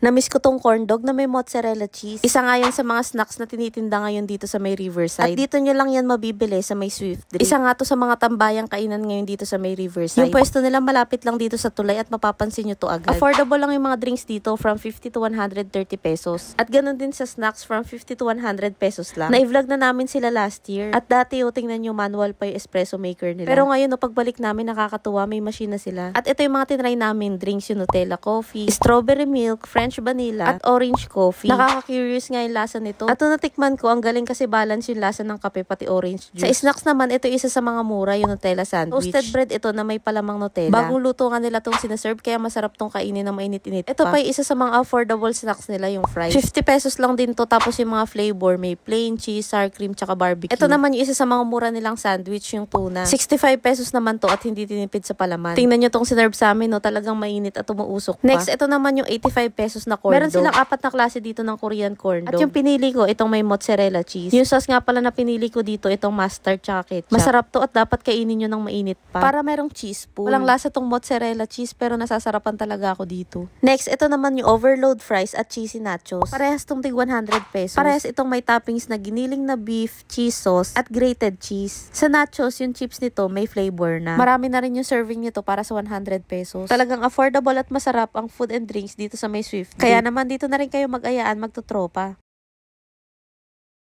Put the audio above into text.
Namiss ko tong corn dog na may mozzarella cheese. Isa nga yan sa mga snacks na tinitinda ngayon dito sa may Riverside. At dito nyo lang yan mabibili sa may Swift Drink. Isa nga to sa mga tambayang kainan ngayon dito sa may Riverside. Yung pwesto nila malapit lang dito sa tulay at mapapansin nyo to agad. Affordable lang yung mga drinks dito from 50 to 130 pesos. At ganun din sa snacks from 50 to 100 pesos lang. Na-vlog na namin sila last year. At dati tingnan nyo manual pa yung espresso maker nila. Pero ngayon pagbalik namin nakakatuwa may machine na sila. At ito yung mga tinry namin drinks, yung Nutella coffee, strawberry milk, French vanilla, at orange coffee. Nakaka-curious nga yung lasa nito. At natikman ko, ang galing kasi balance yung lasa ng kape pati orange juice. Sa snacks naman, ito isa sa mga mura, yung Nutella sandwich. Toasted bread ito na may palamang Nutella. Bagong luto nga nila tong sinaserve, kaya masarap tong kainin na mainit-init pa. Ito pa yung isa sa mga affordable snacks nila, yung fries. 50 pesos lang din to, tapos yung mga flavor, may plain cheese, sour cream, tsaka barbecue. Ito naman yung isa sa mga mura nilang sandwich, yung tuna. 65 pesos naman to at hindi tinipid sa palaman. Tingnan nyo tong sinerve sa amin, talagang mainit at umuusok pa. Next, ito naman yung 85 pesos na corn dog. Meron silang 4 na klase dito ng Korean corn dog. At yung pinili ko, itong may mozzarella cheese. Yung sauce nga pala na pinili ko dito, itong mustard tsaka ketchup. Masarap to at dapat kainin nyo ng mainit pa. Para merong cheese pool. Walang lasa tong mozzarella cheese pero nasasarapan talaga ako dito. Next, ito naman yung overload fries at cheesy nachos. Parehas tong tig 100 pesos. Parehas itong may toppings na giniling na beef, cheese sauce, at grated cheese. Sa nachos, yung chips nito may flavor na. Marami na rin yung serving nito para sa 100 pesos. Talagang affordable at masarap ang food and drinks dito sa may Swift. Kaya naman dito na rin kayo mag-ayaan magtutropa.